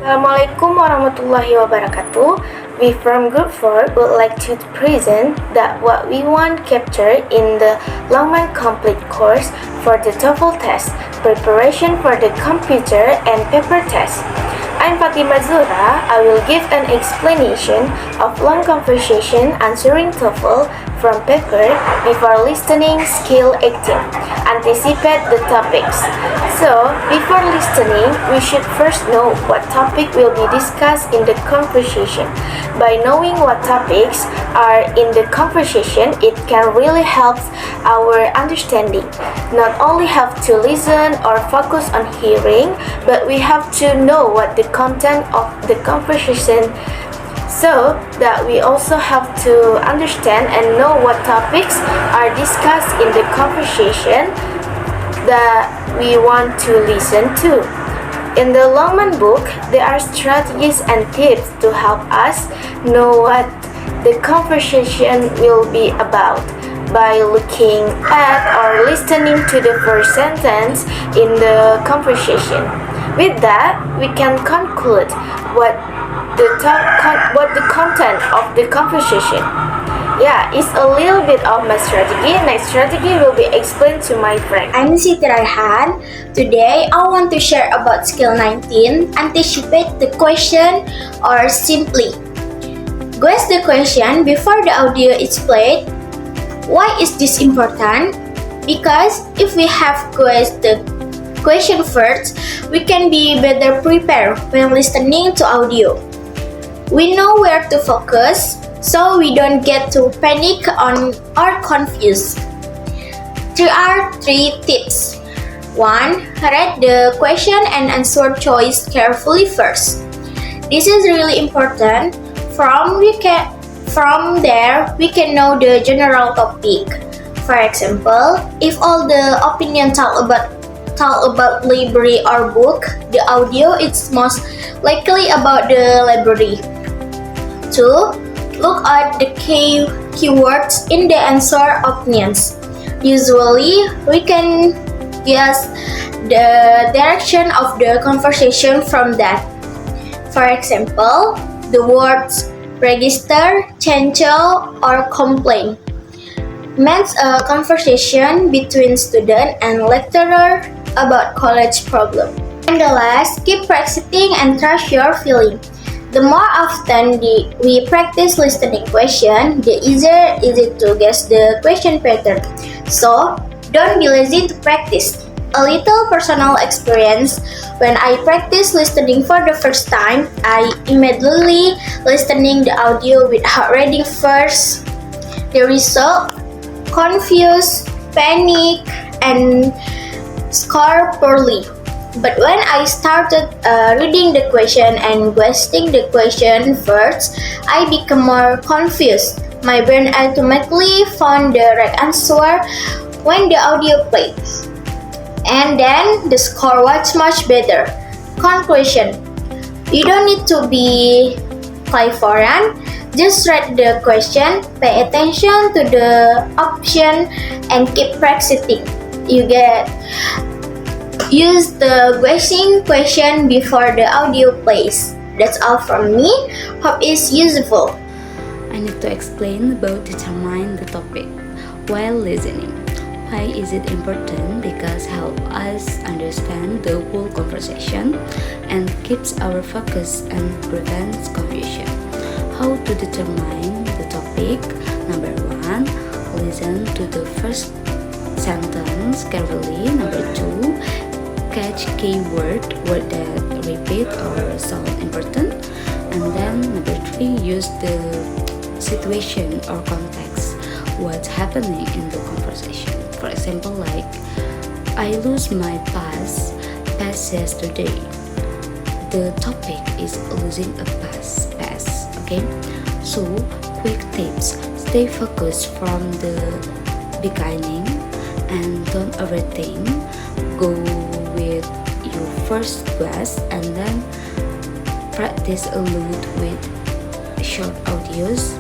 Assalamualaikum warahmatullahi wabarakatuh. We from Group 4 would like to present that what we want captured in the Longman Complete course for the TOEFL test, preparation for the computer and paper test. I'm Fatima Zura. I will give an explanation of long conversation answering TOEFL from paper before listening skill 18. Anticipate the topics. So, before listening, we should first know what topic will be discussed in the conversation. By knowing what topics are in the conversation, it can really help our understanding. Not only have to listen or focus on hearing, but we have to know what the content of the conversation, so that we also have to understand and know what topics are discussed in the conversation that we want to listen to. In the Longman book, there are strategies and tips to help us know what the conversation will be about by looking at or listening to the first sentence in the conversation. With that, we can conclude what the content of the conversation. Yeah, it's a little bit of my strategy. My strategy will be explained to my friend. I'm Siti Raihan. Today, I want to share about skill 19, anticipate the question or simply. Guess the question before the audio is played. Why is this important? Because if we have guessed the question first, we can be better prepared when listening to audio. We know where to focus, so we don't get to panic or confused. There are 3 tips. 1. Read the question and answer choice carefully first. This is really important. From there, we can know the general topic. For example, if all the opinion talk about library or book, the audio is most likely about the library. 2. Look at the keywords in the answer opinions. Usually, we can guess the direction of the conversation from that. For example, the words register, chancel, or complain means a conversation between student and lecturer about college problem. And the last, keep practicing and trust your feeling. The more often we practice listening question, the easier is it to guess the question pattern. So, don't be lazy to practice. A little personal experience. When I practice listening for the first time, I immediately listening the audio without reading first. The result, confused, panic, and score poorly. But when I started reading the question and guessing the question first, I became more confused. My brain automatically found the right answer when the audio played. And then the score was much better. Conclusion: you don't need to be clairvoyant. Just read the question, pay attention to the option, and keep practicing. Use the guessing question before the audio plays. That's all from me. Hope it's useful. I need to explain about determine the topic while listening. Why is it important? Because help us understand the whole conversation and keeps our focus and prevents confusion. How to determine the topic? Number 1, listen to the first sentence carefully. Number 2, catch keyword word that repeat or sound important. And then number 3, use the situation or context, what's happening in the conversation. For example, like I lose my pass yesterday. The topic is losing a pass. Okay, so quick tips: stay focused from the beginning and don't overthink. Go with your first guess and then practice a lot with short audios.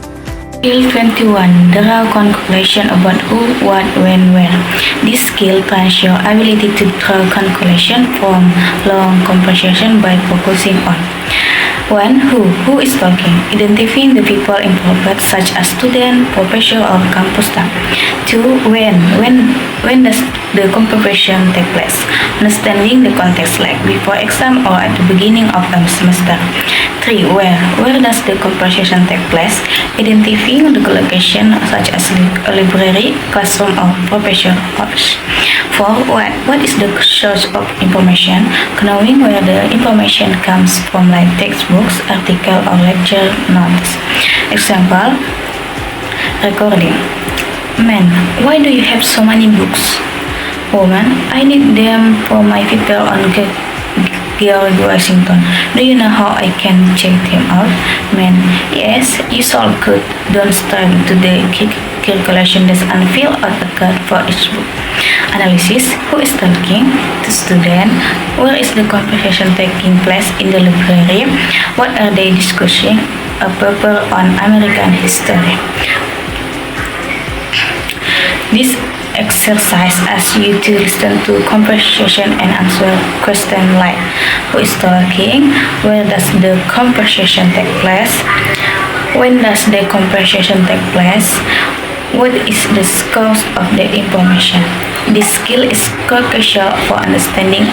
Skill 21. Draw conclusion about who, what, when, where. This skill trains your ability to draw conclusion from long conversation by focusing on 1. Who is talking? Identifying the people involved such as student, professor, or campus staff. 2. When does the conversation take place? Understanding the context like before exam or at the beginning of a semester. 3. Where does the conversation take place? Identifying the location such as a library, classroom, or professor office. 4. What is the source of information? Knowing where the information comes from like textbooks, article, or lecture notes. Example, recording. Man, why do you have so many books? Woman, I need them for my paper on George Washington. Do you know how I can check him out? Man, yes, you all could. Don't start to the calculation desk and fill out a card for each book. Analysis. Who is talking? The student. Where is the conversation taking place in the library? What are they discussing? A paper on American history. This exercise asks you to listen to conversation and answer questions like who is talking, where does the conversation take place, when does the conversation take place, what is the source of the information. This skill is crucial for understanding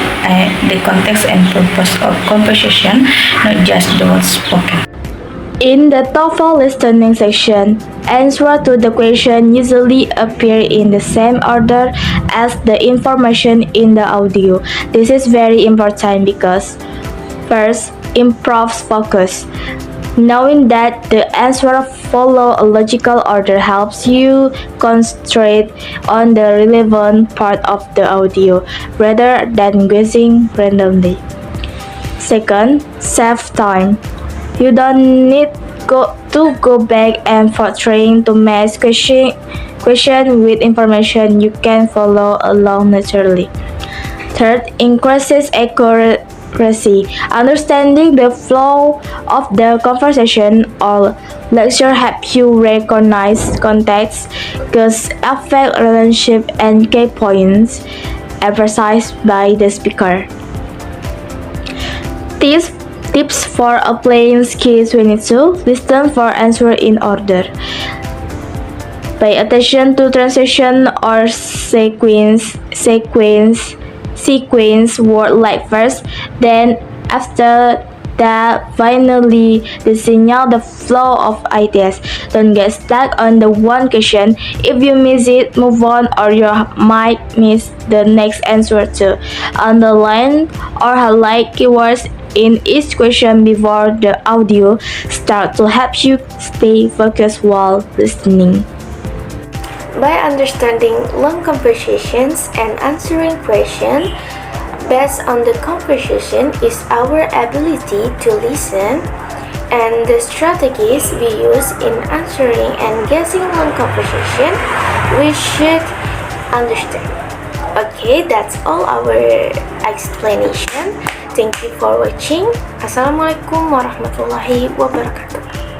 the context and purpose of conversation, not just the words spoken. In the TOEFL listening section, answers to the question usually appear in the same order as the information in the audio. This is very important because first, improves focus. Knowing that the answer follow a logical order helps you concentrate on the relevant part of the audio rather than guessing randomly. Second, save time. You don't need to go back and forth trying to match question with information. You can follow along naturally. Third, increases accuracy. Understanding the flow of the conversation or lecture helps you recognize context, cause, effect, relationship, and key points emphasized by the speaker. Tips for applying skill 22. Listen for answer in order. Pay attention to transition or sequence word like first, then after that finally the signal the flow of ideas. Don't get stuck on the one question. If you miss it, move on or you might miss the next answer too. Underline or highlight keywords in each question before the audio start to help you stay focused while listening. By understanding long conversations and answering questions based on the conversation is our ability to listen and the strategies we use in answering and guessing long conversation we should understand. Okay, that's all our explanation. Thank you for watching. Assalamualaikum warahmatullahi wabarakatuh.